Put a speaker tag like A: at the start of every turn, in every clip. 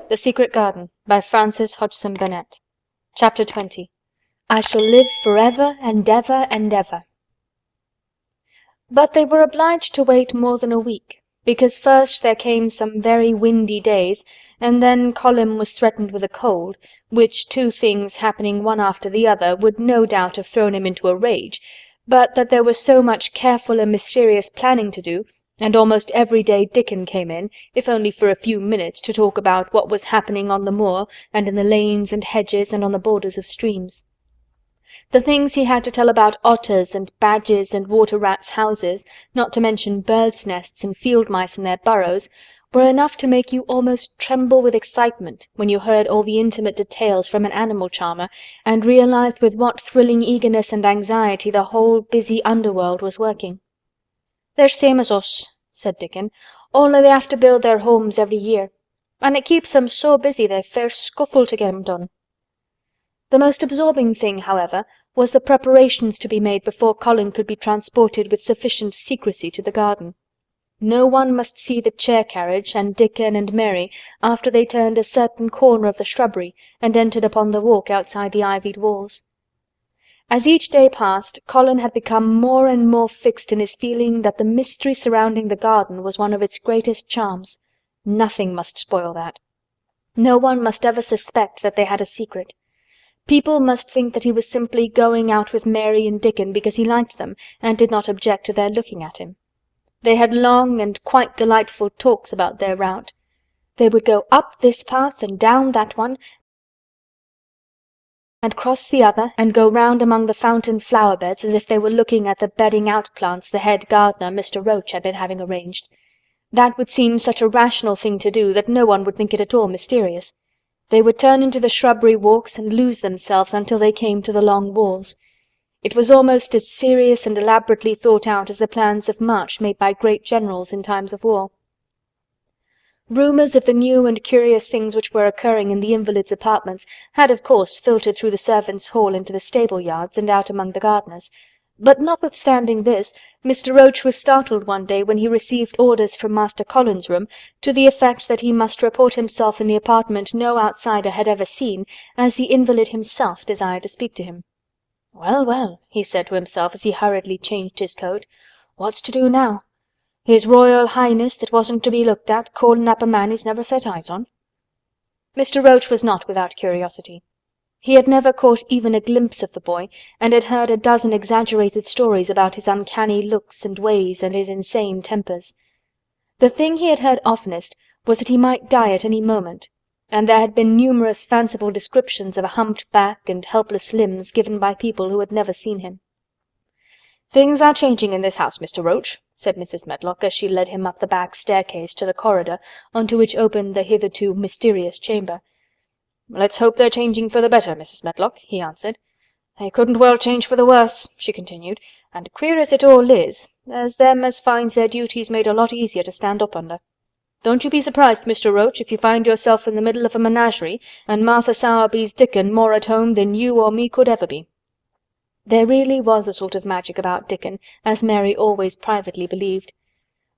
A: The Secret Garden by Frances Hodgson Burnett. Chapter 20. I shall live forever and ever and ever. But they were obliged to wait more than a week, because first there came some very windy days, and then Colin was threatened with a cold, which two things happening one after the other would no doubt have thrown him into a rage, but that there was so much careful and mysterious planning to do, and almost every day Dickon came in, if only for a few minutes, to talk about what was happening on the moor, and in the lanes and hedges, and on the borders of streams. The things he had to tell about otters and badgers and water-rats' houses, not to mention birds' nests and field-mice in their burrows, were enough to make you almost tremble with excitement when you heard all the intimate details from an animal charmer, and realized with what thrilling eagerness and anxiety the whole busy underworld was working. "They're same as us," said Dickon, "only they have to build their homes every year. And it keeps them so busy they fair scuffle to get 'em done." The most absorbing thing, however, was the preparations to be made before Colin could be transported with sufficient secrecy to the garden. No one must see the chair-carriage and Dickon and Mary after they turned a certain corner of the shrubbery and entered upon the walk outside the ivied walls. As each day passed, Colin had become more and more fixed in his feeling that the mystery surrounding the garden was one of its greatest charms. Nothing must spoil that. No one must ever suspect that they had a secret. People must think that he was simply going out with Mary and Dickon because he liked them and did not object to their looking at him. They had long and quite delightful talks about their route. They would go up this path and down that one, and cross the other, and go round among the fountain flower-beds as if they were looking at the bedding-out plants the head gardener, Mr. Roach, had been having arranged. That would seem such a rational thing to do that no one would think it at all mysterious. They would turn into the shrubbery walks and lose themselves until they came to the long walls. It was almost as serious and elaborately thought out as the plans of march made by great generals in times of war. Rumours of the new and curious things which were occurring in the invalids' apartments had of course filtered through the servants' hall into the stable-yards and out among the gardeners, but notwithstanding this, Mr. Roach was startled one day when he received orders from Master Colin's room to the effect that he must report himself in the apartment no outsider had ever seen, as the invalid himself desired to speak to him. "Well, well," he said to himself as he hurriedly changed his coat, "what's to do now? His Royal Highness that wasn't to be looked at, calling up a man he's never set eyes on." Mr. Roach was not without curiosity. He had never caught even a glimpse of the boy, and had heard a dozen exaggerated stories about his uncanny looks and ways and his insane tempers. The thing he had heard oftenest was that he might die at any moment, and there had been numerous fanciful descriptions of a humped back and helpless limbs given by people who had never seen him. "Things are changing in this house, Mr. Roach," said Mrs. Medlock, as she led him up the back staircase to the corridor onto which opened the hitherto mysterious chamber. "Let's hope they're changing for the better, Mrs. Medlock," he answered. "They couldn't well change for the worse," she continued, "and queer as it all is, there's them as finds their duties made a lot easier to stand up under. Don't you be surprised, Mr. Roach, if you find yourself in the middle of a menagerie and Martha Sowerby's Dickon more at home than you or me could ever be." There really was a sort of magic about Dickon, as Mary always privately believed.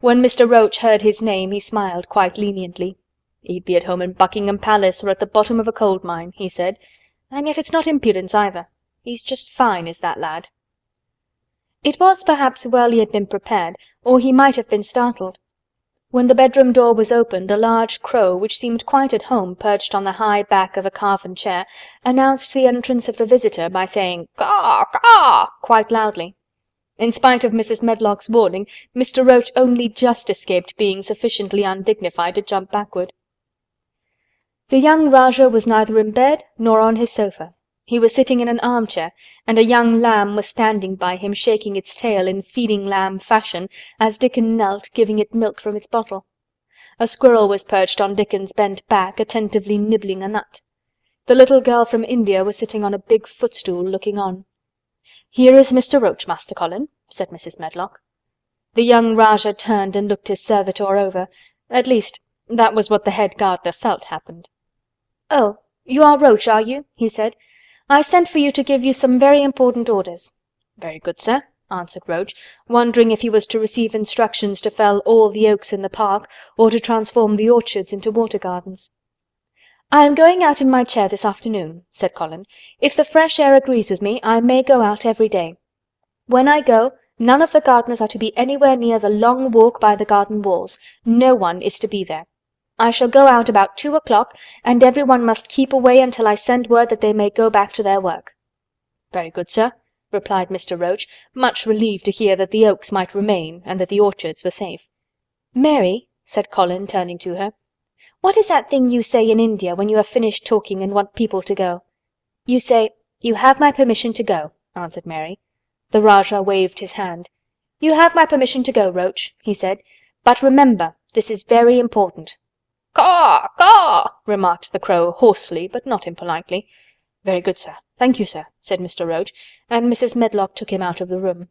A: When Mr. Roach heard his name he smiled quite leniently. "He'd be at home in Buckingham Palace or at the bottom of a coal mine," he said. "And yet it's not impudence either. He's just fine, is that lad." It was perhaps well he had been prepared, or he might have been startled. When the bedroom door was opened, a large crow, which seemed quite at home perched on the high back of a carven chair, announced the entrance of the visitor by saying "Caw! Caw!" quite loudly. In spite of Mrs. Medlock's warning, Mr. Roach only just escaped being sufficiently undignified to jump backward. The young Rajah was neither in bed nor on his sofa. He was sitting in an armchair, and a young lamb was standing by him shaking its tail in feeding lamb fashion as Dickon knelt giving it milk from its bottle. A squirrel was perched on Dickon's bent back, attentively nibbling a nut. The little girl from India was sitting on a big footstool looking on. "Here is Mr. Roach, Master Colin," said Mrs. Medlock. The young Rajah turned and looked his servitor over. At least, that was what the head gardener felt happened. "Oh, you are Roach, are you?" he said. "I sent for you to give you some very important orders." "Very good, sir," answered Roach, wondering if he was to receive instructions to fell all the oaks in the park or to transform the orchards into water gardens. "I am going out in my chair this afternoon," said Colin. "If the fresh air agrees with me, I may go out every day. When I go, none of the gardeners are to be anywhere near the long walk by the garden walls. No one is to be there. I shall go out about 2 o'clock, and everyone must keep away until I send word that they may go back to their work." "Very good, sir," replied Mr. Roach, much relieved to hear that the oaks might remain and that the orchards were safe. "Mary," said Colin, turning to her, "what is that thing you say in India when you have finished talking and want people to go?" "You say, 'You have my permission to go,'" answered Mary. The Rajah waved his hand. "You have my permission to go, Roach," he said. "But remember, this is very important." "Caw! Caw!" remarked the crow hoarsely but not impolitely. "Very good, sir. Thank you, sir," said Mr. Roach, and Mrs. Medlock took him out of the room.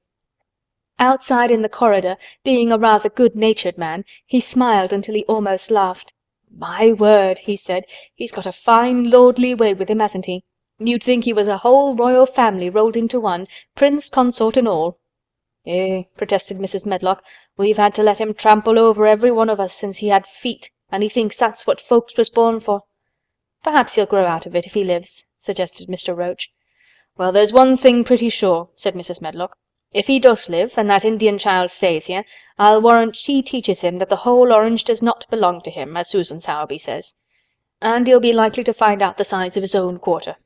A: Outside in the corridor, being a rather good-natured man, he smiled until he almost laughed. "My word," he said, "he's got a fine lordly way with him, hasn't he? You'd think he was a whole royal family rolled into one, prince consort and all." "Eh," protested Mrs. Medlock, "we've had to let him trample over every one of us since he had feet, and he thinks that's what folks was born for." "Perhaps he'll grow out of it if he lives," suggested Mr. Roach. "Well, there's one thing pretty sure," said Mrs. Medlock. "If he does live, and that Indian child stays here, I'll warrant she teaches him that the whole orange does not belong to him, as Susan Sowerby says. And he'll be likely to find out the size of his own quarter."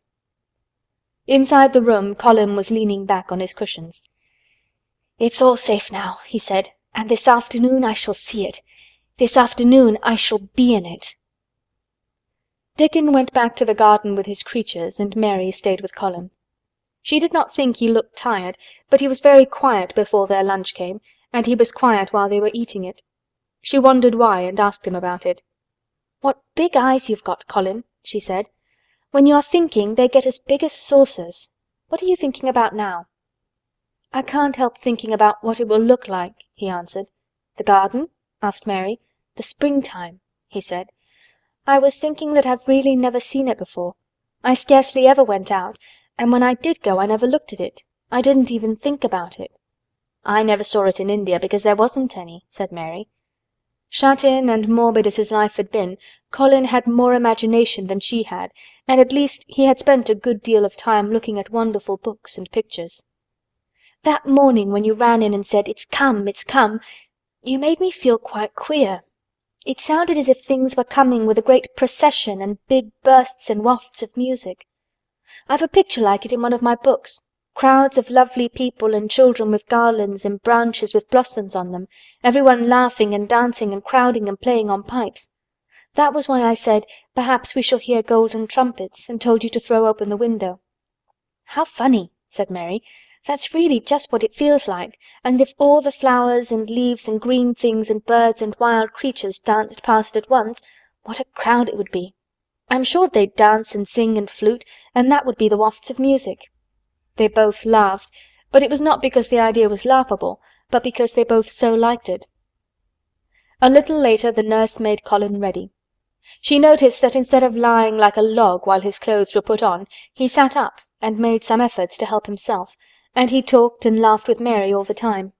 A: Inside the room, Colin was leaning back on his cushions. "It's all safe now," he said, "and this afternoon I shall see it. This afternoon I shall be in it." Dickon went back to the garden with his creatures, and Mary stayed with Colin. She did not think he looked tired, but he was very quiet before their lunch came, and he was quiet while they were eating it. She wondered why, and asked him about it. "What big eyes you've got, Colin," she said. "When you are thinking, they get as big as saucers. What are you thinking about now?" "I can't help thinking about what it will look like," he answered. "The garden?" asked Mary. "The springtime," he said. "I was thinking that I've really never seen it before. I scarcely ever went out, and when I did go I never looked at it. I didn't even think about it." "I never saw it in India because there wasn't any," said Mary. Shut in and morbid as his life had been, Colin had more imagination than she had, and at least he had spent a good deal of time looking at wonderful books and pictures. "That morning when you ran in and said, 'It's come, it's come,' you made me feel quite queer. It sounded as if things were coming with a great procession and big bursts and wafts of music. I've a picture like it in one of my books. Crowds of lovely people and children with garlands and branches with blossoms on them, everyone laughing and dancing and crowding and playing on pipes. That was why I said, 'Perhaps we shall hear golden trumpets,' and told you to throw open the window." "How funny," said Mary. "That's really just what it feels like, and if all the flowers and leaves and green things and birds and wild creatures danced past at once, what a crowd it would be. I'm sure they'd dance and sing and flute, and that would be the wafts of music." They both laughed, but it was not because the idea was laughable, but because they both so liked it. A little later the nurse made Colin ready. She noticed that instead of lying like a log while his clothes were put on, he sat up and made some efforts to help himself, and he talked and laughed with Mary all the time.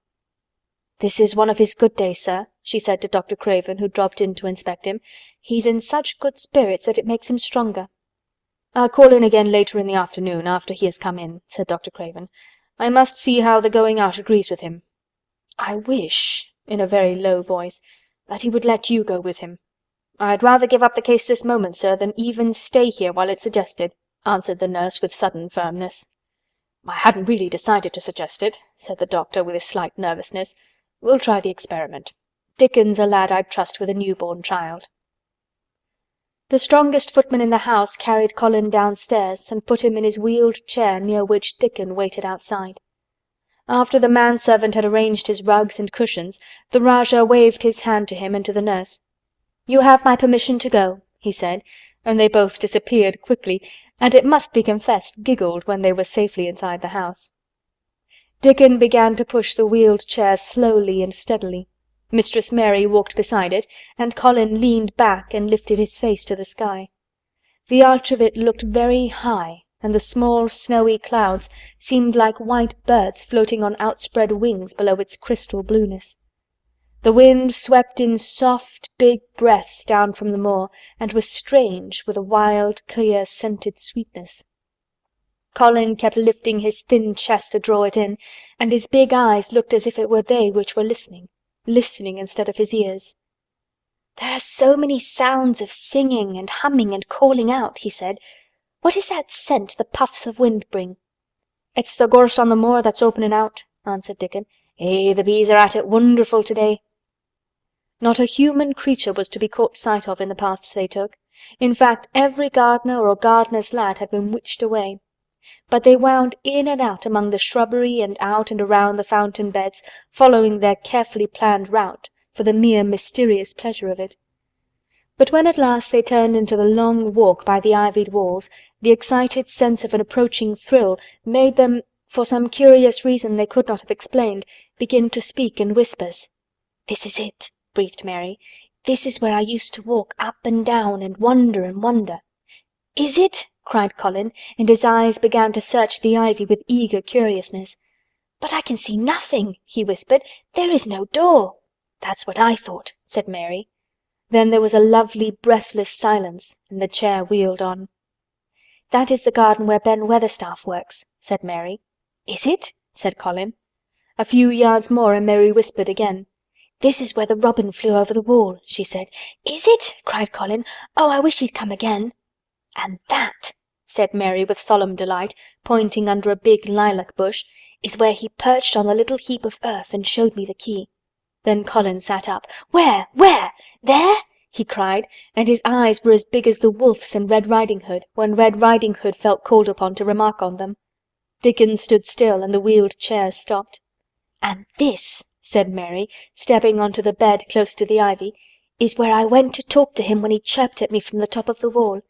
A: "This is one of his good days, sir," she said to Dr. Craven, who dropped in to inspect him. "He's in such good spirits that it makes him stronger." "I'll call in again later in the afternoon, after he has come in," said Dr. Craven. "I must see how the going out agrees with him. I wish," in a very low voice, "that he would let you go with him." "I'd rather give up the case this moment, sir, than even stay here while it's suggested," answered the nurse with sudden firmness. "I hadn't really decided to suggest it," said the doctor with a slight nervousness. "We'll try the experiment. Dickon's a lad I'd trust with a newborn child." The strongest footman in the house carried Colin downstairs and put him in his wheeled chair near which Dickon waited outside. After the manservant had arranged his rugs and cushions, the Rajah waved his hand to him and to the nurse. "You have my permission to go," he said, and they both disappeared quickly, and it must be confessed giggled when they were safely inside the house. Dickon began to push the wheeled chair slowly and steadily. Mistress Mary walked beside it, and Colin leaned back and lifted his face to the sky. The arch of it looked very high, and the small snowy clouds seemed like white birds floating on outspread wings below its crystal blueness. The wind swept in soft, big breaths down from the moor, and was strange, with a wild, clear, scented sweetness. Colin kept lifting his thin chest to draw it in, and his big eyes looked as if it were they which were listening instead of his ears. "There are so many sounds of singing and humming and calling out," he said. "What is that scent the puffs of wind bring?" "It's the gorse on the moor that's opening out," answered Dickon. The bees are at it wonderful today." Not a human creature was to be caught sight of in the paths they took. In fact, every gardener or gardener's lad had been witched away. But they wound in and out among the shrubbery and out and around the fountain beds, following their carefully planned route, for the mere mysterious pleasure of it. But when at last they turned into the long walk by the ivied walls, the excited sense of an approaching thrill made them, for some curious reason they could not have explained, begin to speak in whispers. "This is it," breathed Mary. "This is where I used to walk up and down and wonder and wonder." "Is it?" cried Colin, and his eyes began to search the ivy with eager curiousness. "But I can see nothing," he whispered. "There is no door." "That's what I thought," said Mary. Then there was a lovely breathless silence, and the chair wheeled on. "That is the garden where Ben Weatherstaff works," said Mary. "Is it?" said Colin. A few yards more and Mary whispered again. "This is where the robin flew over the wall," she said. "Is it?" cried Colin. "Oh, I wish he'd come again." "And that," said Mary with solemn delight, pointing under a big lilac bush, "is where he perched on the little heap of earth and showed me the key." Then Colin sat up. "Where? Where? There?" he cried, and his eyes were as big as the wolf's in Red Riding Hood, when Red Riding Hood felt called upon to remark on them. Dickon stood still, and the wheeled chair stopped. "And this," said Mary, stepping onto the bed close to the ivy, "is where I went to talk to him when he chirped at me from the top of the wall.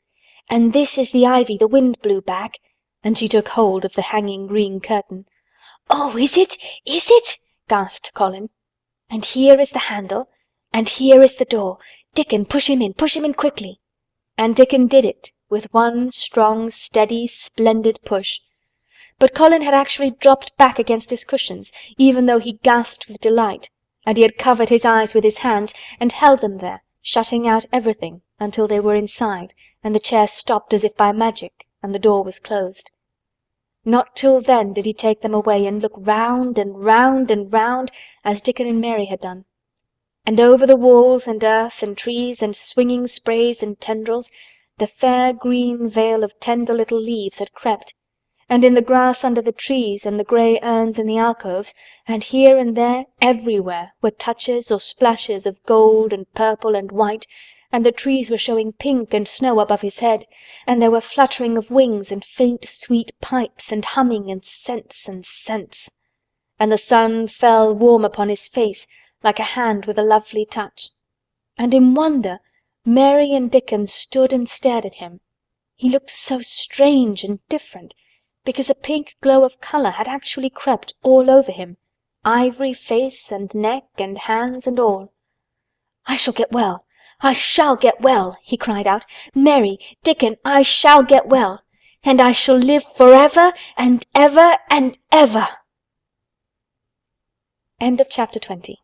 A: And this is the ivy the wind blew back," and she took hold of the hanging green curtain. "Oh, is it? Is it?" gasped Colin. "And here is the handle, and here is the door. Dickon, push him in quickly." And Dickon did it, with one strong, steady, splendid push. But Colin had actually dropped back against his cushions, even though he gasped with delight, and he had covered his eyes with his hands and held them there, shutting out everything until they were inside, and the chair stopped as if by magic, and the door was closed. Not till then did he take them away and look round and round and round as Dickon and Mary had done. And over the walls and earth and trees and swinging sprays and tendrils the fair green veil of tender little leaves had crept, and in the grass under the trees and the grey urns in the alcoves, and here and there everywhere were touches or splashes of gold and purple and white, and the trees were showing pink and snow above his head, and there were fluttering of wings and faint sweet pipes and humming and scents, and the sun fell warm upon his face like a hand with a lovely touch. And in wonder Mary and Dickon stood and stared at him. He looked so strange and different, because a pink glow of colour had actually crept all over him, ivory face and neck and hands and all. "I shall get well! I shall get well!" he cried out. "Mary, Dickon, I shall get well! And I shall live forever and ever and ever!" End of chapter 20.